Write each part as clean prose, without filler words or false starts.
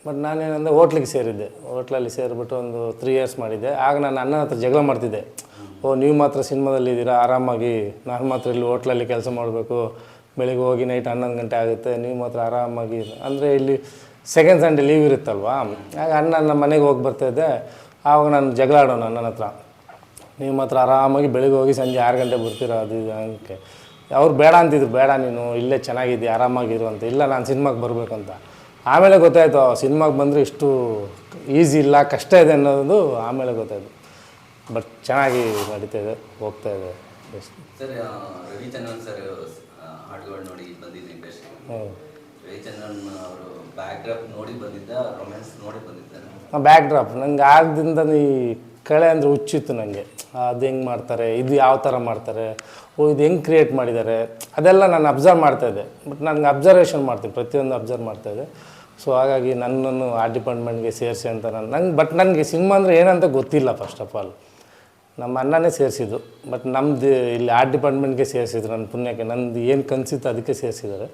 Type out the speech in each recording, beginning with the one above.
But ನಾನೇನಂದರೆ ಹೋಟ್ಲಿಗೆ ಸೇರಿದ್ದೆ. ಹೋಟ್ಲಲ್ಲಿ ಸೇರಿಬಿಟ್ಟು ಒಂದು 3 ಇಯರ್ಸ್ ಮಾಡಿದ್ದೆ. ಆಗ ನಾನು ಅಣ್ಣನ ಹತ್ರ ಜಗಳ ಮಾಡ್ತಿದ್ದೆ. ನೀವು ಮಾತ್ರ ಸಿನಿಮಾದಲ್ಲಿ ಇದ್ದೀರಾ, ಆರಾಮಾಗಿ, ನಾನು ಮಾತ್ರ ಇಲ್ಲಿ ಹೋಟ್ಲಲ್ಲಿ ಕೆಲಸ ಮಾಡಬೇಕು, ಬೆಳಿಗ್ಗೆ ಹೋಗಿ ನೈಟ್ 11 ಗಂಟೆ ಆಗುತ್ತೆ, ನೀವು ಮಾತ್ರ ಆರಾಮಾಗಿ. ಅಂದರೆ ಇಲ್ಲಿ ಸೆಕೆಂಡ್ ಸಂಡೇ ಲೀವ್ ಇರುತ್ತಲ್ವ, ಆಗ ಅಣ್ಣ ನಮ್ಮ ಮನೆಗೆ ಹೋಗಿ ಬರ್ತಾಯಿದ್ದೆ. ಆವಾಗ ನಾನು ಜಗಳ ಆಡೋಣ ಅಣ್ಣನ ಹತ್ರ, ನೀವು ಮಾತ್ರ ಆರಾಮಾಗಿ ಬೆಳಿಗ್ಗೆ ಹೋಗಿ ಸಂಜೆ 6 ಗಂಟೆ ಬರ್ತೀರಾ, ಅದು ಇದು ಅಂಕೆ. ಅವ್ರು ಬೇಡ ಅಂತಿದ್ರು, ಬೇಡ ನೀನು ಇಲ್ಲೇ ಚೆನ್ನಾಗಿದ್ದೆ ಆರಾಮಾಗಿರು ಅಂತ. ಇಲ್ಲ ನಾನು ಸಿನಿಮಾಗೆ ಬರಬೇಕಂತ. ಆಮೇಲೆ ಗೊತ್ತಾಯಿತು ಸಿನಿಮಾಗೆ ಬಂದರೆ ಇಷ್ಟು ಈಸಿ ಇಲ್ಲ, ಕಷ್ಟ ಇದೆ ಅನ್ನೋದು ಆಮೇಲೆ ಗೊತ್ತಾಯಿತು. ಬಟ್ ಚೆನ್ನಾಗಿ ನಡೀತಾಯಿದೆ, ಹೋಗ್ತಾಯಿದೆ. ಸರ್, ರವಿಚಂದ್ರನ್ ಸರ್ ಹಾಡುಗಳು ನೋಡಿ ಬಂದಿದ್ದೆ ಇಂಡಸ್ಟ್ರಿ. ರವಿಚಂದ್ರನ್ ಅವರು ಬ್ಯಾಕ್ ಡ್ರಾಪ್ ನೋಡಿ ಬಂದಿದ್ದ, ರೊಮ್ಯಾನ್ಸ್ ನೋಡಿ ಬಂದಿದ್ದ? ಬ್ಯಾಕ್ ಡ್ರಾಪ್ ನಂಗೆ ಆಗದಿಂದ ಈ ಕಳೆ ಅಂದರೆ ಹುಚ್ಚಿತ್ತು ನನಗೆ. ಅದು ಹೆಂಗೆ ಮಾಡ್ತಾರೆ, ಇದು ಯಾವ ಥರ ಮಾಡ್ತಾರೆ, ಇದು ಹೆಂಗೆ ಕ್ರಿಯೇಟ್ ಮಾಡಿದ್ದಾರೆ, ಅದೆಲ್ಲ ನಾನು ಅಬ್ಸರ್ವ್ ಮಾಡ್ತಾಯಿದ್ದೆ. ಬಟ್ ನನಗೆ ಅಬ್ಸರ್ವೇಷನ್ ಮಾಡ್ತೀನಿ, ಪ್ರತಿಯೊಂದು ಅಬ್ಸರ್ವ್ ಮಾಡ್ತಾಯಿದ್ದೆ. ಸೊ ಹಾಗಾಗಿ ನನ್ನನ್ನು ಆ ಡಿಪಾರ್ಟ್ಮೆಂಟ್ಗೆ ಸೇರಿಸಿ ಅಂತ ನನಗೆ ಸಿನಿಮಾ ಅಂದರೆ ಏನಂತ ಗೊತ್ತಿಲ್ಲ. ಫಸ್ಟ್ ಆಫ್ ಆಲ್ ನಮ್ಮ ಅಣ್ಣನೇ ಸೇರಿಸಿದ್ದು. ಬಟ್ ನಮ್ಮದು ಇಲ್ಲಿ ಆರ್ಟ್ ಡಿಪಾರ್ಟ್ಮೆಂಟ್ಗೆ ಸೇರಿಸಿದ್ರು. ನನ್ನ ಪುಣ್ಯಕ್ಕೆ ನಂದು ಏನು ಕನಸಿತ್ತು ಅದಕ್ಕೆ ಸೇರಿಸಿದ್ದಾರೆ.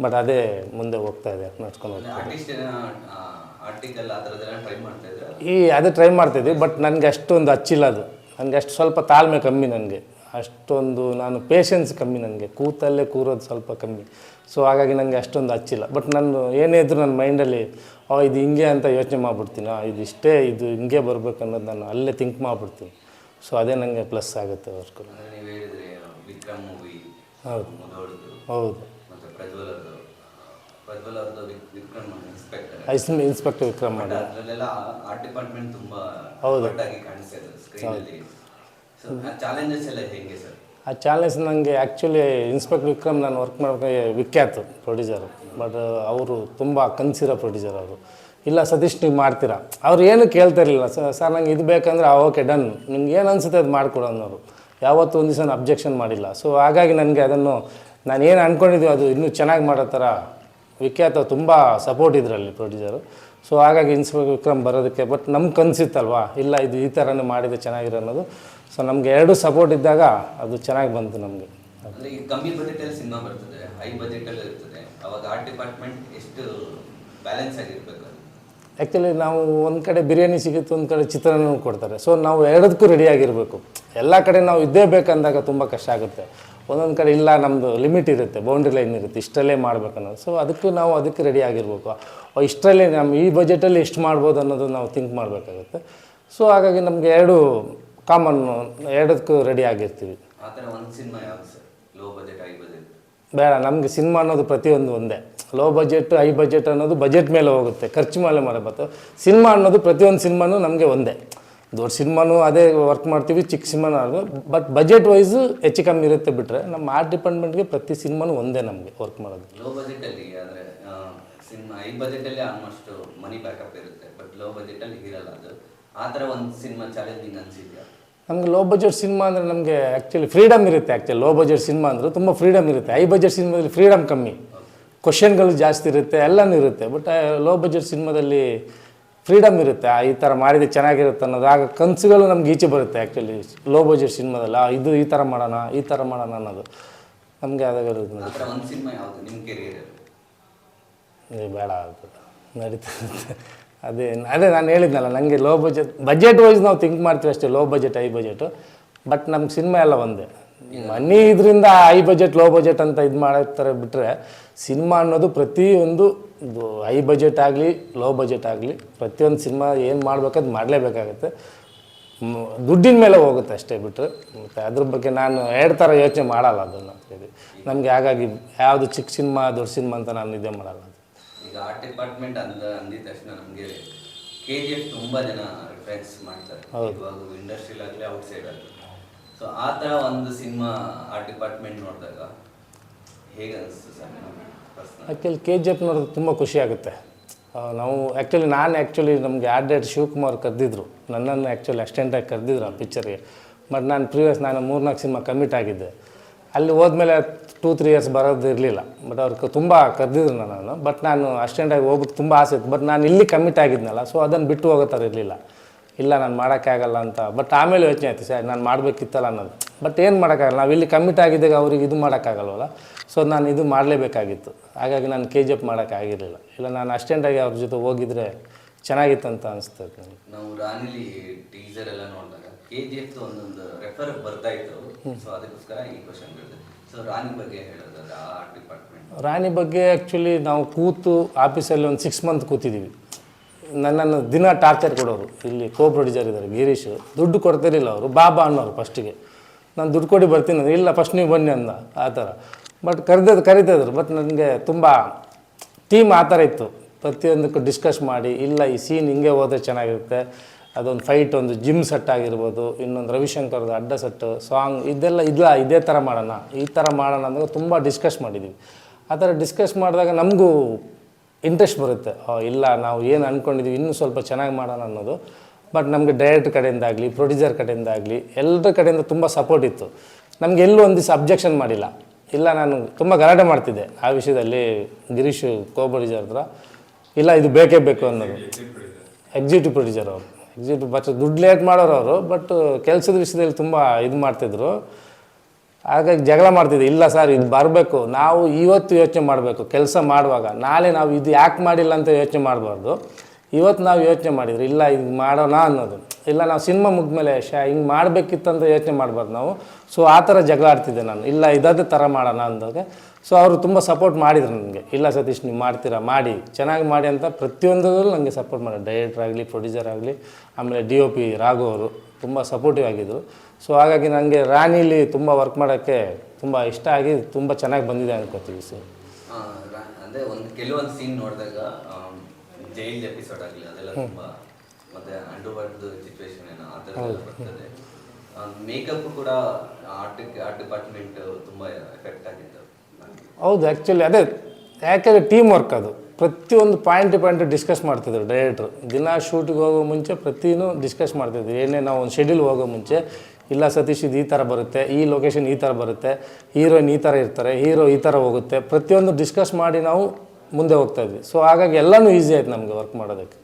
ಬಟ್ ಅದೇ ಮುಂದೆ ಹೋಗ್ತಾಯಿದೆ, ನಡ್ಸ್ಕೊಂಡು ಹೋಗ್ತಾಯಿದೆ. ಅದೇ ಟ್ರೈ ಮಾಡ್ತಾಯಿದ್ವಿ. ಬಟ್ ನನಗೆ ಅಷ್ಟೊಂದು ಹಚ್ಚಿಲ್ಲ ಅದು. ನನಗೆ ಅಷ್ಟು ಸ್ವಲ್ಪ ತಾಳ್ಮೆ ಕಮ್ಮಿ, ನನಗೆ ಅಷ್ಟೊಂದು ನಾನು ಪೇಷನ್ಸ್ ಕಮ್ಮಿ, ನನಗೆ ಕೂತಲ್ಲೇ ಕೂರೋದು ಸ್ವಲ್ಪ ಕಮ್ಮಿ. ಸೊ ಹಾಗಾಗಿ ನನಗೆ ಅಷ್ಟೊಂದು ಹಚ್ಚಿಲ್ಲ. ಬಟ್ ನಾನು ಏನೇ ಇದ್ದರೂ ನನ್ನ ಮೈಂಡಲ್ಲಿ ಇದು ಹಿಂಗೆ ಅಂತ ಯೋಚನೆ ಮಾಡಿಬಿಡ್ತೀನಿ. ಇದು ಇಷ್ಟೇ, ಇದು ಹಿಂಗೆ ಬರಬೇಕು ಅನ್ನೋದು ನಾನು ಅಲ್ಲೇ ಥಿಂಕ್ ಮಾಡಿಬಿಡ್ತೀನಿ. ಸೊ ಅದೇ ನನಗೆ ಪ್ಲಸ್ ಆಗುತ್ತೆ ವರ್ಕು. ಹೌದು ಹೌದು. ಇನ್ಸ್ಪೆಕ್ಟರ್ ವಿಕ್ರಮ್ ಮಾಡಿ. ಹೌದು. ಆ ಚಾಲೆಂಜ್ ನನಗೆ ಆ್ಯಕ್ಚುಲಿ ಇನ್ಸ್ಪೆಕ್ಟರ್ ವಿಕ್ರಮ್ ನಾನು ವರ್ಕ್ ಮಾಡೋಕ್ಕೆ ವಿಖ್ಯಾತ ಪ್ರೊಡ್ಯೂಸರು. ಬಟ್ ಅವರು ತುಂಬ ಕನಸಿರೋ ಪ್ರೊಡ್ಯೂಸರ್ ಅವರು. ಇಲ್ಲ ಸತೀಶ್ ನೀವು ಮಾಡ್ತೀರಾ, ಅವ್ರು ಏನು ಕೇಳ್ತಾ ಇರಲಿಲ್ಲ. ಸರ್ ನಂಗೆ ಇದು ಬೇಕಂದ್ರೆ ಓಕೆ ಡನ್, ನಿಮ್ಗೆ ಏನು ಅನಿಸುತ್ತೆ ಅದು ಮಾಡಿಕೊಡು ಅನ್ನೋರು. ಯಾವತ್ತೂ ಒಂದು ದಿವಸ ಅಬ್ಜೆಕ್ಷನ್ ಮಾಡಿಲ್ಲ. ಸೊ ಹಾಗಾಗಿ ನನಗೆ ಅದನ್ನು ನಾನು ಏನು ಅಂದ್ಕೊಂಡಿದ್ದೀವಿ ಅದು ಇನ್ನೂ ಚೆನ್ನಾಗಿ ಮಾಡೋ ಥರ ವಿಖ್ಯಾತ ತುಂಬ ಸಪೋರ್ಟ್ ಇದರಲ್ಲಿ ಪ್ರೊಡ್ಯೂಸರು. ಸೊ ಹಾಗಾಗಿ ಇನ್ಸ್ಪೆಕ್ಟರ್ ವಿಕ್ರಮ್ ಬರೋದಕ್ಕೆ. ಬಟ್ ನಮ್ಗೆ ಕನಸಿತ್ತಲ್ವಾ, ಇಲ್ಲ ಇದು ಈ ಥರನೇ ಮಾಡಿದರೆ ಚೆನ್ನಾಗಿರೋ ಅನ್ನೋದು. ಸೊ ನಮಗೆ ಎರಡು ಸಪೋರ್ಟ್ ಇದ್ದಾಗ ಅದು ಚೆನ್ನಾಗಿ ಬಂತು ನಮಗೆ. ಕಮ್ಮಿ ಬಜೆಟಲ್ಲಿ ಸಿನಿಮಾ ಬರ್ತದೆ, ಹೈ ಬಜೆಟಲ್ಲಿ ಇರ್ತದೆ, ಅವಾಗ ಆರ್ಟ್ ಡಿಪಾರ್ಟ್ಮೆಂಟ್ ಎಷ್ಟು ಬ್ಯಾಲೆನ್ಸ್ ಆಗಿರಬೇಕು? ಆ್ಯಕ್ಚುಲಿ ನಾವು ಒಂದು ಕಡೆ ಬಿರಿಯಾನಿ ಸಿಗುತ್ತೆ, ಒಂದು ಕಡೆ ಚಿತ್ರಾನ್ನ ಕೊಡ್ತಾರೆ. ಸೊ ನಾವು ಎರಡಕ್ಕೂ ರೆಡಿಯಾಗಿರಬೇಕು. ಎಲ್ಲ ಕಡೆ ನಾವು ಇದ್ದೇ ಬೇಕಂದಾಗ ತುಂಬ ಕಷ್ಟ ಆಗುತ್ತೆ. ಒಂದೊಂದು ಕಡೆ ಇಲ್ಲ, ನಮ್ಮದು ಲಿಮಿಟ್ ಇರುತ್ತೆ, ಬೌಂಡ್ರಿ ಲೈನ್ ಇರುತ್ತೆ, ಇಷ್ಟರಲ್ಲೇ ಮಾಡ್ಬೇಕನ್ನೋದು. ಸೊ ಅದಕ್ಕೆ ರೆಡಿ ಆಗಿರಬೇಕು. ಇಷ್ಟರಲ್ಲೇ ನಮ್ಮ ಈ ಬಜೆಟಲ್ಲಿ ಎಷ್ಟು ಮಾಡ್ಬೋದು ಅನ್ನೋದು ನಾವು ಥಿಂಕ್ ಮಾಡಬೇಕಾಗುತ್ತೆ. ಸೊ ಹಾಗಾಗಿ ನಮಗೆ ಎರಡು ಕಾಮನ್ನು, ಎರಡಕ್ಕೂ ರೆಡಿ ಆಗಿರ್ತೀವಿ. ಬೇಡ, ನಮಗೆ ಸಿನಿಮಾ ಅನ್ನೋದು ಪ್ರತಿಯೊಂದು ಒಂದೇ. ಲೋ ಬಜೆಟ್ ಹೈ ಬಜೆಟ್ ಅನ್ನೋದು ಬಜೆಟ್ ಮೇಲೆ ಹೋಗುತ್ತೆ, ಖರ್ಚು ಮೇಲೆ ಮಾಡಬೇಕು. ಸಿನಿಮಾ ಅನ್ನೋದು ಪ್ರತಿಯೊಂದು ಸಿನಿಮಾನೂ ನಮಗೆ ಒಂದೇ. ದೊಡ್ಡ ಸಿನಿಮಾನೂ ಅದೇ ವರ್ಕ್ ಮಾಡ್ತೀವಿ, ಚಿಕ್ಕ ಸಿನಿಮಾನೂ ಅದು. ಬಟ್ ಬಜೆಟ್ ವೈಸು ಹೆಚ್ಚು ಕಮ್ಮಿ ಇರುತ್ತೆ. ಬಿಟ್ಟರೆ ನಮ್ಮ ಆರ್ಟ್ ಡಿಪಾರ್ಟ್ಮೆಂಟ್ಗೆ ಪ್ರತಿ ಸಿನಿಮಾನೂ ಒಂದೇ ನಮಗೆ ವರ್ಕ್ ಮಾಡೋದು. ಲೋ ಬಜೆಟಲ್ಲಿ ಅಂದರೆ ಸಿನಿಮಾ ಹೈ ಬಜೆಟಲ್ಲಿ ಆಲ್ಮೋಸ್ಟ್ ಮನಿ ಬ್ಯಾಕಪ್ ಇರುತ್ತೆ, ಬಟ್ ಲೋ ಬಜೆಟಲ್ಲಿ ಇರಲ್ಲ. ಅದು ಆ ಥರ ಒಂದು ಸಿನಿಮಾ ಚಾಲೆಂಜಿಂಗ್ ಅನಿಸಿದ್ಯಾ? ನಮಗೆ ಲೋ ಬಜೆಟ್ ಸಿನಿಮಾ ಅಂದರೆ ನಮಗೆ ಆ್ಯಕ್ಚುಲಿ ಫ್ರೀಡಮ್ ಇರುತ್ತೆ. ಆ್ಯಕ್ಚುಲಿ ಲೋ ಬಜೆಟ್ ಸಿನಿಮಾ ಅಂದರೆ ತುಂಬ ಫ್ರೀಡಮ್ ಇರುತ್ತೆ. ಹೈ ಬಜೆಟ್ ಸಿನಿಮಾದಲ್ಲಿ ಫ್ರೀಡಮ್ ಕಮ್ಮಿ, ಕ್ವಶನ್ಗಳು ಜಾಸ್ತಿ ಇರುತ್ತೆ, ಎಲ್ಲನೂ ಇರುತ್ತೆ. ಬಟ್ ಲೋ ಬಜೆಟ್ ಸಿನಿಮಾದಲ್ಲಿ ಫ್ರೀಡಮ್ ಇರುತ್ತೆ. ಈ ಥರ ಮಾಡಿದರೆ ಚೆನ್ನಾಗಿರುತ್ತೆ ಅನ್ನೋದು. ಆಗ ಕನಸುಗಳು ನಮ್ಗೆ ಈಚೆ ಬರುತ್ತೆ. ಆ್ಯಕ್ಚುಲಿ ಲೋ ಬಜೆಟ್ ಸಿನಿಮಾದಲ್ಲಿ ಇದು ಈ ಥರ ಮಾಡೋಣ, ಈ ಥರ ಮಾಡೋಣ ಅನ್ನೋದು ನಮಗೆ ಅದಾಗಿರೋದು. ಬೇಡ ಅದು ನಡೀತಾ ಇರುತ್ತೆ. ಅದೇ ನಾನು ಹೇಳಿದ್ನಲ್ಲ, ನನಗೆ ಲೋ ಬಜೆಟ್ ವೈಸ್ ನಾವು ಥಿಂಕ್ ಮಾಡ್ತೀವಿ ಅಷ್ಟೇ, low budget high budget. But ನಮ್ಗೆ ಸಿನಿಮಾ ಎಲ್ಲ ಒಂದೇ. ಮನಿ ಇದರಿಂದ ಹೈ ಬಜೆಟ್ ಲೋ ಬಜೆಟ್ ಅಂತ ಇದು ಮಾಡ್ತಾರೆ. ಬಿಟ್ಟರೆ ಸಿನಿಮಾ ಅನ್ನೋದು ಪ್ರತಿಯೊಂದು ಹೈ ಬಜೆಟ್ ಆಗಲಿ ಲೋ ಬಜೆಟ್ ಆಗಲಿ ಪ್ರತಿಯೊಂದು ಸಿನಿಮಾ ಏನು ಮಾಡಬೇಕಾದ್ ಮಾಡಲೇಬೇಕಾಗತ್ತೆ. ದುಡ್ಡಿನ ಮೇಲೆ ಹೋಗುತ್ತೆ ಅಷ್ಟೇ. ಬಿಟ್ಟರೆ ಮತ್ತು ಅದ್ರ ಬಗ್ಗೆ ನಾನು ಎರಡು ಥರ ಯೋಚನೆ ಮಾಡಲ್ಲ ಅದನ್ನು. ನಮಗೆ ಹಾಗಾಗಿ ಯಾವುದು ಚಿಕ್ಕ ಸಿನಿಮಾ ದೊಡ್ಡ ಸಿನಿಮಾ ಅಂತ ನಾನು ಇದೇ ಮಾಡಲ್ಲ. ಈಗ ಆರ್ಟ್ ಡಿಪಾರ್ಟ್ಮೆಂಟ್ ಅಂದಿದ ತಕ್ಷಣ ನಮಗೆ KGF ತುಂಬ ಜನ ರೆಫರೆನ್ಸ್ ಮಾಡ್ತಾರೆ, ಇವಾಗ ಇಂಡಸ್ಟ್ರಿಲ್ ಆಗಲಿ ಔಟ್ಸೈಡ್ ಆಗಲಿ. ಸೊ ಆ ಥರ ಒಂದು ಸಿನಿಮಾ ಆರ್ಟ್ ಡಿಪಾರ್ಟ್ಮೆಂಟ್ ನೋಡಿದಾಗ ಹೇಗೆ ಅನಿಸ್ತು ಸರ್? ಆ್ಯಕ್ಚುಲಿ KGF ನೋಡೋದು ತುಂಬ ಖುಷಿ ಆಗುತ್ತೆ. ನಾನು ನಮಗೆ ಆರ್ಟ್ ಡೈರೆಕ್ಟರ್ ಶಿವಕುಮಾರ್ ಕರೆದಿದ್ರು, ನನ್ನನ್ನು ಆ್ಯಕ್ಚುಲಿ ಅಸಿಸ್ಟೆಂಟಾಗಿ ಕರೆದಿದ್ರು ಆ ಪಿಕ್ಚರ್ಗೆ. ಬಟ್ ನಾನು 3-4 ಸಿನಿಮಾ ಕಮಿಟ್ ಆಗಿದ್ದೆ. ಅಲ್ಲಿ ಹೋದ್ಮೇಲೆ 2-3 ಇಯರ್ಸ್ ಬರೋದು ಇರಲಿಲ್ಲ. ಬಟ್ ಅವ್ರಿಗೆ ತುಂಬ ಕರೆದಿದ್ರು ನಾನು. ಬಟ್ ನಾನು ಅಸಿಸ್ಟೆಂಟಾಗಿ ಹೋಗೋಕ್ಕೆ ತುಂಬ ಆಸೆ ಇತ್ತು. ಬಟ್ ನಾನು ಇಲ್ಲಿ ಕಮಿಟ್ ಆಗಿದ್ನಲ್ಲ, ಸೊ ಅದನ್ನು ಬಿಟ್ಟು ಹೋಗೋ ಥರ ಇರಲಿಲ್ಲ. ಇಲ್ಲ ನಾನು ಮಾಡೋಕ್ಕಾಗಲ್ಲ ಅಂತ. ಬಟ್ ಆಮೇಲೆ ಯೋಚನೆ ಆಯ್ತು, ಸರ್ ನಾನು ಮಾಡಬೇಕಿತ್ತಲ್ಲ ಅನ್ನೋದು. ಬಟ್ ಏನು ಮಾಡೋಕ್ಕಾಗಲ್ಲ, ನಾವು ಇಲ್ಲಿ ಕಮಿಟ್ ಆಗಿದ್ದಾಗ ಅವ್ರಿಗೆ ಇದು ಮಾಡೋಕ್ಕಾಗಲ್ವಲ್ಲ. ಸೊ ನಾನು ಇದು ಮಾಡಲೇಬೇಕಾಗಿತ್ತು. ಹಾಗಾಗಿ ನಾನು KGF ಮಾಡೋಕ್ಕಾಗಿರಲಿಲ್ಲ. ಇಲ್ಲ ನಾನು ಅಸ್ಟೆಂಟಾಗಿ ಅವ್ರ ಜೊತೆ ಹೋಗಿದ್ರೆ ಚೆನ್ನಾಗಿತ್ತು ಅಂತ ಅನಿಸ್ತದೆ ನನಗೆ. ನಾವು ರಾಣಿಲಿ ಟೀಸರ್ ಎಲ್ಲ ನೋಡಿದಾಗ KGF ಒಂದೊಂದು ರೆಫರ್ ಬರ್ತಾ ಇತ್ತು. ಸೊ ಅದಕ್ಕೋಸ್ಕರ ಈ ಕ್ವಶನ್ ಕೇಳಿದೆ. ಸೊ ರಾಣಿ ಬಗ್ಗೆ ಹೇಳೋದಾದ್ರೆ ಆ ಆರ್ಟ್ ಡಿಪಾರ್ಟ್ಮೆಂಟ್. ರಾಣಿ ಬಗ್ಗೆ ಆ್ಯಕ್ಚುಲಿ ನಾವು ಕೂತು ಆಫೀಸಲ್ಲಿ ಒಂದು 6 ಮಂತ್ ಕೂತಿದ್ದೀವಿ. ನನ್ನನ್ನು ದಿನ ಟಾರ್ಚರ್ ಕೊಡೋರು. ಇಲ್ಲಿ ಪ್ರೊಡ್ಯೂಸರ್ ಇದ್ದಾರೆ ಗಿರೀಶ್, ದುಡ್ಡು ಕೊಡ್ತಿರಲಿಲ್ಲ ಅವರು. ಬಾಬಾ ಅನ್ನೋರು ಫಸ್ಟಿಗೆ. ನಾನು ದುಡ್ಡು ಕೊಟ್ಟು ಬರ್ತೀನಿ ಅಂದರೆ ಇಲ್ಲ ಫಸ್ಟ್ ನೀವು ಬನ್ನಿ ಅಂದ ಆ ಥರ. ಬಟ್ ಕರಿತಿದ್ರು. ಬಟ್ ನನಗೆ ತುಂಬ ಟೀಮ್ ಆ ಥರ ಇತ್ತು. ಪ್ರತಿಯೊಂದಕ್ಕೂ ಡಿಸ್ಕಸ್ ಮಾಡಿ ಇಲ್ಲ ಈ ಸೀನ್ ಹಿಂಗೆ ಹೋದರೆ ಚೆನ್ನಾಗಿರುತ್ತೆ, ಅದೊಂದು ಫೈಟ್, ಒಂದು ಜಿಮ್ ಸೆಟ್ ಆಗಿರ್ಬೋದು, ಇನ್ನೊಂದು ರವಿಶಂಕರ್ದು ಅಡ್ಡ ಸೆಟ್ಟು, ಸಾಂಗ್, ಇದೆಲ್ಲ ಇದೇ ಥರ ಮಾಡೋಣ, ಈ ಥರ ಮಾಡೋಣ ಅಂದಾಗ ತುಂಬ ಡಿಸ್ಕಸ್ ಮಾಡಿದ್ದೀವಿ. ಆ ಥರ ಡಿಸ್ಕಸ್ ಮಾಡಿದಾಗ ನಮಗೂ ಇಂಟ್ರೆಸ್ಟ್ ಬರುತ್ತೆ. ಇಲ್ಲ ನಾವು ಏನು ಅಂದ್ಕೊಂಡಿದ್ದೀವಿ ಇನ್ನೂ ಸ್ವಲ್ಪ ಚೆನ್ನಾಗಿ ಮಾಡೋಣ ಅನ್ನೋದು. ಬಟ್ ನಮಗೆ ಡೈರೆಕ್ಟರ್ ಕಡೆಯಿಂದಾಗಲಿ, ಪ್ರೊಡ್ಯೂಸರ್ ಕಡೆಯಿಂದಾಗಲಿ, ಎಲ್ಲರ ಕಡೆಯಿಂದ ತುಂಬ ಸಪೋರ್ಟ್ ಇತ್ತು. ನಮಗೆ ಎಲ್ಲೂ ಒಂದು ದಿವಸ ಅಬ್ಜೆಕ್ಷನ್ ಮಾಡಿಲ್ಲ. ಇಲ್ಲ ನಾನು ತುಂಬ ಗಲಾಟೆ ಮಾಡ್ತಿದ್ದೆ ಆ ವಿಷಯದಲ್ಲಿ ಗಿರೀಶ್ ಪ್ರೊಡ್ಯೂಸರ್ ಹತ್ರ. ಇಲ್ಲ ಇದು ಬೇಕೇ ಬೇಕು ಅನ್ನೋದು. ಎಕ್ಸಿಕ್ಯೂಟಿವ್ ಪ್ರೊಡ್ಯೂಸರ್ ಅವರು. ಬಟ್ ದುಡ್ಡು ಲೇಟ್ ಮಾಡೋರು ಅವರು. ಬಟ್ ಕೆಲಸದ ವಿಷಯದಲ್ಲಿ ತುಂಬ ಇದು ಮಾಡ್ತಿದ್ರು. ಹಾಗಾಗಿ ಜಗಳ ಮಾಡ್ತಿದ್ದೆ. ಇಲ್ಲ ಸರ್ ಇದು ಬರಬೇಕು, ನಾವು ಇವತ್ತು ಯೋಚನೆ ಮಾಡಬೇಕು ಕೆಲಸ ಮಾಡುವಾಗ. ನಾಳೆ ನಾವು ಇದು ಯಾಕೆ ಮಾಡಿಲ್ಲ ಅಂತ ಯೋಚನೆ ಮಾಡಬಾರ್ದು. ಇವತ್ತು ನಾವು ಯೋಚನೆ ಮಾಡಿದ್ರು ಇಲ್ಲ ಇದು ಮಾಡೋಣ ಅನ್ನೋದು. ಇಲ್ಲ ನಾವು ಸಿನಿಮಾ ಮುಗಿದ್ಮೇಲೆ ಹಿಂಗೆ ಮಾಡಬೇಕಿತ್ತಂತ ಯೋಚನೆ ಮಾಡಬಾರ್ದು ನಾವು. ಸೊ ಆ ಥರ ಜಗಳ ಆಡ್ತಿದ್ದೆ ನಾನು. ಇಲ್ಲ ಇದೇ ಥರ ಮಾಡೋಣ ಅಂದಾಗ ಸೊ ಅವರು ತುಂಬ ಸಪೋರ್ಟ್ ಮಾಡಿದ್ರು ನನಗೆ. ಇಲ್ಲ ಸತೀಶ್ ನೀವು ಮಾಡ್ತೀರಾ, ಮಾಡಿ ಚೆನ್ನಾಗಿ ಮಾಡಿ ಅಂತ ಪ್ರತಿಯೊಂದರಲ್ಲೂ ನನಗೆ ಸಪೋರ್ಟ್ ಮಾಡೋದು. ಡೈರೆಕ್ಟರ್ ಆಗಲಿ, ಪ್ರೊಡ್ಯೂಸರ್ ಆಗಲಿ, ಆಮೇಲೆ DOP ರಾಘು ಅವರು ತುಂಬ ಸಪೋರ್ಟಿವ್ ಆಗಿದ್ದರು. ಸೊ ಹಾಗಾಗಿ ನನಗೆ ರಾಣಿಲಿ ತುಂಬ ವರ್ಕ್ ಮಾಡೋಕ್ಕೆ ತುಂಬ ಇಷ್ಟ ಆಗಿ ತುಂಬ ಚೆನ್ನಾಗಿ ಬಂದಿದೆ ಅನ್ಕೋತೀವಿ ಸರ್. ಅಂದರೆ ಒಂದು ಕೆಲವೊಂದು ಸೀನ್ ನೋಡಿದಾಗ ಜೈಲ್ ಎಪಿಸೋಡ್ ಆಗಲಿ ಅದೆಲ್ಲ ತುಂಬ, ಮತ್ತು ಅಂಡರ್ವರ್ಲ್ಡ್ ಸಿಚುವೇಶನ್ ಏನೋ ಆ ಥರ ಬರ್ತದೆ. ಮೇಕಪ್ ಕೂಡ ಆರ್ಟ್ ಡಿಪಾರ್ಟ್ಮೆಂಟ್ ತುಂಬ ಎಫೆಕ್ಟ್ ಆಗಿತ್ತು. ಹೌದು ಆ್ಯಕ್ಚುಲಿ ಅದೇ, ಯಾಕೆಂದರೆ ಟೀಮ್ ವರ್ಕ್ ಅದು. ಪ್ರತಿಯೊಂದು ಪಾಯಿಂಟ್ ಡಿಸ್ಕಸ್ ಮಾಡ್ತಿದ್ರು ಡೈರೆಕ್ಟ್ರು. ದಿನ ಶೂಟಿಗೆ ಹೋಗೋ ಮುಂಚೆ ಪ್ರತಿಯೂ ಡಿಸ್ಕಸ್ ಮಾಡ್ತಿದ್ವಿ. ಏನೇ ನಾವು ಒಂದು ಶೆಡ್ಯೂಲ್ ಹೋಗೋ ಮುಂಚೆ ಇಲ್ಲ ಸತೀಶ್ ಇದು ಈ ಥರ ಬರುತ್ತೆ, ಈ ಲೊಕೇಶನ್ ಈ ಥರ ಬರುತ್ತೆ, ಹೀರೋಯಿನ್ ಈ ಥರ ಇರ್ತಾರೆ, ಹೀರೋ ಈ ಥರ ಹೋಗುತ್ತೆ, ಪ್ರತಿಯೊಂದು ಡಿಸ್ಕಸ್ ಮಾಡಿ ನಾವು ಮುಂದೆ ಹೋಗ್ತಾಯಿದ್ವಿ. ಸೊ ಹಾಗಾಗಿ ಎಲ್ಲನೂ ಈಸಿ ಆಯ್ತು ನಮಗೆ ವರ್ಕ್ ಮಾಡೋದಕ್ಕೆ.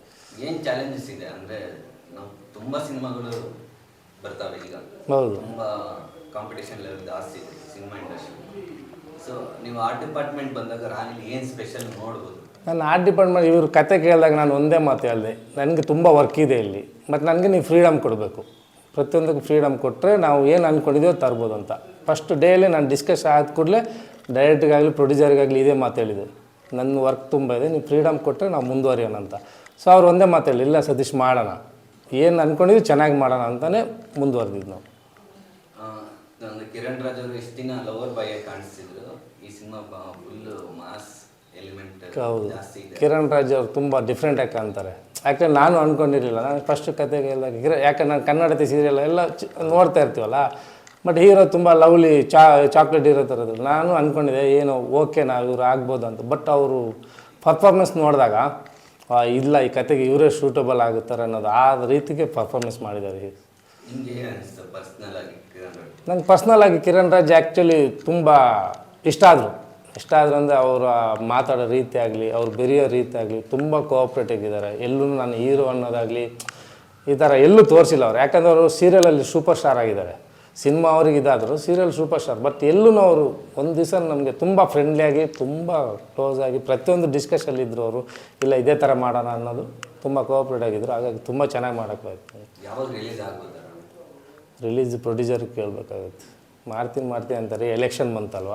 ಏನು ಚಾಲೆಂಜಸ್ ಇದೆ ಅಂದರೆ ನಾವು ತುಂಬ ಸಿನಿಮಾಗಳು ಬರ್ತಾವೆ ಈಗ. ಹೌದು, ತುಂಬ ಕಾಂಪಿಟೇಷನ್ ಲೆವೆಲ್ ಜಾಸ್ತಿ ಇದೆ ಸಿನಿಮಾ ಇಂಡಸ್ಟ್ರಿ. ಸೊ ನೀವು ಆರ್ಟ್ ಡಿಪಾರ್ಟ್ಮೆಂಟ್ ಬಂದಾಗ ರಾಣಿಲಿ ಏನು ಸ್ಪೆಷಲ್ ನೋಡ್ಬೋದು? ನಾನು ಆರ್ಟ್ ಡಿಪಾರ್ಟ್ಮೆಂಟ್ ಇವ್ರ ಕತೆ ಕೇಳಿದಾಗ ನಾನು ಒಂದೇ ಮಾತು ಹೇಳಿದೆ, ನನಗೆ ತುಂಬ ವರ್ಕ್ ಇದೆ ಇಲ್ಲಿ, ಮತ್ತು ನನಗೆ ನೀವು ಫ್ರೀಡಮ್ ಕೊಡಬೇಕು. ಪ್ರತಿಯೊಂದಕ್ಕೂ ಫ್ರೀಡಮ್ ಕೊಟ್ಟರೆ ನಾವು ಏನು ಅಂದ್ಕೊಂಡಿದ್ದೀವೋ ತರ್ಬೋದು ಅಂತ. ಫಸ್ಟ್ ಡೇಲಿ ನಾನು ಡಿಸ್ಕಸ್ ಆದ ಕೂಡಲೇ ಡೈರೆಕ್ಟ್ರಿಗಾಗಲಿ ಪ್ರೊಡ್ಯೂಸರ್ಗಾಗಲಿ ಇದೇ ಮಾತು ಹೇಳಿದೆ, ನನ್ನ ವರ್ಕ್ ತುಂಬ ಇದೆ, ನೀವು ಫ್ರೀಡಮ್ ಕೊಟ್ಟರೆ ನಾವು ಮುಂದುವರಿಯೋಣ ಅಂತ. ಸೊ ಅವ್ರು ಒಂದೇ ಮಾತು ಹೇಳಿ, ಇಲ್ಲ ಸತೀಶ್ ಮಾಡೋಣ, ಏನು ಅಂದ್ಕೊಂಡಿದ್ದೀವಿ ಚೆನ್ನಾಗಿ ಮಾಡೋಣ ಅಂತಲೇ ಮುಂದುವರೆದಿದ್ದು ನಾವು. ನನಗೆ ಕಿರಣ್ ರಾಜ್ ಅವರು ಎಷ್ಟು ದಿನ ಲವರ್ ಬಾಯ್ ಕಾಣಿಸ್ತಿದ್ರು, ಈ ಸಿನಿಮಾ ಫುಲ್ ಮಾಸ್ ಎಲಿಮೆಂಟ್ ಜಾಸ್ತಿ ಇದೆ. ಕಿರಣ್ ರಾಜ್ ಅವರು ತುಂಬ ಡಿಫ್ರೆಂಟಾಗಿ ಕಾಣ್ತಾರೆ. ಯಾಕಂದ್ರೆ ನಾನು ಅಂದ್ಕೊಂಡಿರಲಿಲ್ಲ. ನಾನು ಫಸ್ಟ್ ಕತೆಗೆಲ್ಲ ಯಾಕಂದ್ರೆ ನಾನು ಕನ್ನಡತಿ ಸೀರಿಯಲ್ ಎಲ್ಲ ನೋಡ್ತಾ ಇರ್ತೀವಲ್ಲ, ಬಟ್ ಹೀರೋ ತುಂಬ ಲವ್ಲಿ ಚಾಕ್ಲೇಟ್ ಹೀರೋ ಥರದ್ದು. ನಾನು ಅಂದ್ಕೊಂಡಿದ್ದೆ ಏನೋ ಓಕೆ ನಾವು ಇವ್ರು ಆಗ್ಬೋದು ಅಂತ. ಬಟ್ ಅವರು ಪರ್ಫಾರ್ಮೆನ್ಸ್ ನೋಡಿದಾಗ ಇಲ್ಲ ಈ ಕತೆಗೆ ಇವರೇ ಸೂಟಬಲ್ ಆಗುತ್ತಾರೆ ಅನ್ನೋದು ಆ ರೀತಿಗೆ ಪರ್ಫಾರ್ಮೆನ್ಸ್ ಮಾಡಿದ್ದಾರೆ. ನಂಗೆ ಪರ್ಸ್ನಲ್ ಆಗಿ ಕಿರಣ್ ರಾಜ್ ಆ್ಯಕ್ಚುಲಿ ತುಂಬ ಇಷ್ಟ ಆದರು ಅಂದರೆ ಅವರ ಮಾತಾಡೋ ರೀತಿ ಆಗಲಿ, ಅವ್ರು ಬೆರೆಯೋ ರೀತಿ ಆಗಲಿ ತುಂಬ ಕೋಆಪ್ರೇಟಿವ್ ಇದ್ದಾರೆ. ಎಲ್ಲೂ ನಾನು ಹೀರೋ ಅನ್ನೋದಾಗಲಿ ಈ ಥರ ಎಲ್ಲೂ ತೋರಿಸಿಲ್ಲ ಅವ್ರು. ಯಾಕಂದರೆ ಅವರು ಸೀರಿಯಲಲ್ಲಿ ಸೂಪರ್ ಸ್ಟಾರ್ ಆಗಿದ್ದಾರೆ. ಸಿನಿಮಾ ಅವ್ರಿಗೆ ಇದಾದರು, ಸೀರಿಯಲ್ ಸೂಪರ್ ಸ್ಟಾರ್. ಬಟ್ ಎಲ್ಲೂ ಅವರು ಒಂದು ದಿವಸ ನಮಗೆ ತುಂಬ ಫ್ರೆಂಡ್ಲಿಯಾಗಿ, ತುಂಬ ಕ್ಲೋಸ್ ಆಗಿ ಪ್ರತಿಯೊಂದು ಡಿಸ್ಕಷಲ್ಲಿದ್ದರು ಅವರು. ಇಲ್ಲ ಇದೇ ಥರ ಮಾಡೋಣ ಅನ್ನೋದು ತುಂಬ ಕೋಆಪ್ರೇಟ್ ಆಗಿದ್ದರು. ಹಾಗಾಗಿ ತುಂಬ ಚೆನ್ನಾಗಿ ಮಾಡೋಕ್ಕಾಗುತ್ತೆ. ಯಾವಾಗ ರಿಲೀಸ್ ಆಗ್ಬೋದು? ರಿಲೀಸ್ ಪ್ರೊಡ್ಯೂಸರ್ಗೆ ಕೇಳಬೇಕಾಗುತ್ತೆ. ಮಾಡ್ತೀನಿ ಅಂತಾರೆ. ಎಲೆಕ್ಷನ್ ಬಂತಲ್ವ,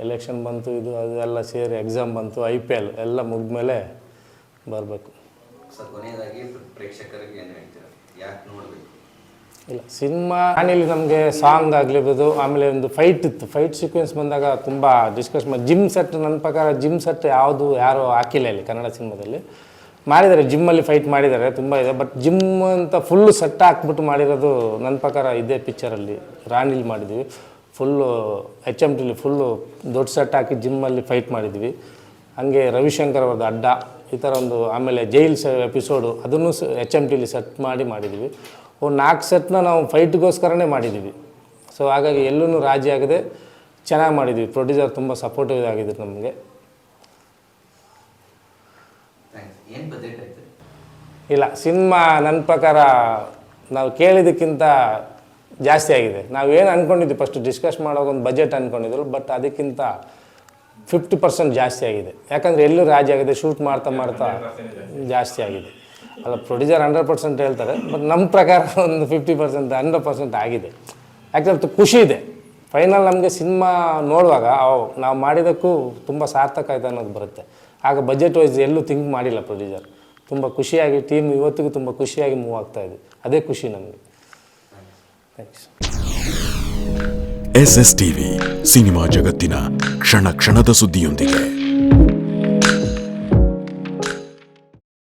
ಎಲೆಕ್ಷನ್ ಬಂತು, ಇದು ಅದೆಲ್ಲ ಸೇರಿ ಎಕ್ಸಾಮ್ ಬಂತು, IPL ಎಲ್ಲ ಮುಗಿದ್ಮೇಲೆ ಬರಬೇಕು. ಸರ್ ಕೊನೆಯದಾಗಿ ಪ್ರೇಕ್ಷಕರಿಗೆ ಏನು ಹೇಳ್ತೀರಾ, ಯಾಕೆ ನೋಡಬೇಕು? ಇಲ್ಲ ಸಿನಿಮಾ ನಾನಿಲ್ಲಿ ನಮಗೆ ಸಾಂಗ್ ಆಗಲಿರ್ಬೋದು, ಆಮೇಲೆ ಒಂದು ಫೈಟ್ ಇತ್ತು. ಫೈಟ್ ಸೀಕ್ವೆನ್ಸ್ ಬಂದಾಗ ತುಂಬ ಡಿಸ್ಕಸ್ ಮಾಡಿ. ಜಿಮ್ ಸೆಟ್ ನನ್ನ ಪ್ರಕಾರ ಜಿಮ್ ಸೆಟ್ ಯಾರೂ ಹಾಕಿಲ್ಲ ಇಲ್ಲಿ ಕನ್ನಡ ಸಿನಿಮಾದಲ್ಲಿ. ಮಾಡಿದ್ದಾರೆ, ಜಿಮ್ಮಲ್ಲಿ ಫೈಟ್ ಮಾಡಿದ್ದಾರೆ, ತುಂಬ ಇದೆ. ಬಟ್ ಜಿಮ್ ಅಂತ ಫುಲ್ಲು ಸೆಟ್ ಹಾಕ್ಬಿಟ್ಟು ಮಾಡಿರೋದು ನನ್ನ ಪ್ರಕಾರ ಇದೇ ಪಿಕ್ಚರಲ್ಲಿ ರಾಣಿಲಿ ಮಾಡಿದ್ವಿ. ಫುಲ್ಲು HMTಲಿ ಫುಲ್ಲು ದೊಡ್ಡ ಸೆಟ್ ಹಾಕಿ ಜಿಮ್ಮಲ್ಲಿ ಫೈಟ್ ಮಾಡಿದ್ವಿ. ಹಾಗೆ ರವಿಶಂಕರ್ ಅವ್ರದ್ದು ಅಡ್ಡ ಈ ಥರ ಒಂದು, ಆಮೇಲೆ ಜೈಲ್ ಎಪಿಸೋಡು ಅದನ್ನು HMTಲಿ ಸೆಟ್ ಮಾಡಿದ್ವಿ. ಒಂದು 4 ಸೆಟ್ನ ನಾವು ಫೈಟ್ಗೋಸ್ಕರನೇ ಮಾಡಿದ್ದೀವಿ. ಸೊ ಹಾಗಾಗಿ ಎಲ್ಲೂ ರಾಜಿ ಆಗದೆ ಚೆನ್ನಾಗಿ ಮಾಡಿದ್ವಿ. ಪ್ರೊಡ್ಯೂಸರ್ ತುಂಬ ಸಪೋರ್ಟಿವ್ ಆಗಿದ್ರು ನಮಗೆ. ಏನು ಬಜೆಟ್ ಆಯಿತು? ಇಲ್ಲ ಸಿನಿಮಾ ನನ್ನ ಪ್ರಕಾರ ನಾವು ಕೇಳಿದ್ದಕ್ಕಿಂತ ಜಾಸ್ತಿ ಆಗಿದೆ. ನಾವೇನು ಅಂದ್ಕೊಂಡಿದ್ವಿ ಫಸ್ಟ್ ಡಿಸ್ಕಸ್ ಮಾಡೋಕೆ ಒಂದು ಬಜೆಟ್ ಅಂದ್ಕೊಂಡಿದ್ರು, ಬಟ್ ಅದಕ್ಕಿಂತ 50% ಜಾಸ್ತಿ ಆಗಿದೆ. ಯಾಕಂದರೆ ಎಲ್ಲೂ ರಾಜಿ ಆಗಿದೆ, ಶೂಟ್ ಮಾಡ್ತಾ ಜಾಸ್ತಿ ಆಗಿದೆ. ಅಲ್ಲ, ಪ್ರೊಡ್ಯೂಸರ್ 100% ಹೇಳ್ತಾರೆ, ಬಟ್ ನಮ್ಮ ಪ್ರಕಾರ ಒಂದು 50% 100% ಆಗಿದೆ. ಯಾಕಂದ್ರೆ ಖುಷಿ ಇದೆ. ಫೈನಲ್ ನಮಗೆ ಸಿನಿಮಾ ನೋಡುವಾಗ ನಾವು ಮಾಡಿದ್ದಕ್ಕೂ ತುಂಬ ಸಾರ್ಥಕ ಆಯ್ತು ಅನ್ನೋದು ಬರುತ್ತೆ. ಆಗ ಬಜೆಟ್ ವೈಸ್ ಎಲ್ಲೂ ಥಿಂಕ್ ಮಾಡಿಲ್ಲ ಪ್ರೊಡ್ಯೂಸರ್. ತುಂಬ ಖುಷಿಯಾಗಿ ಟೀಮ್ ಇವತ್ತಿಗೂ ತುಂಬ ಖುಷಿಯಾಗಿ ಮೂವ್ ಆಗ್ತಾಯಿದೆ. ಅದೇ ಖುಷಿ ನಮಗೆ. ಥ್ಯಾಂಕ್ಸ್. SS ಟಿವಿ, ಸಿನಿಮಾ ಜಗತ್ತಿನ ಕ್ಷಣ ಕ್ಷಣದ ಸುದ್ದಿಯೊಂದಿಗೆ.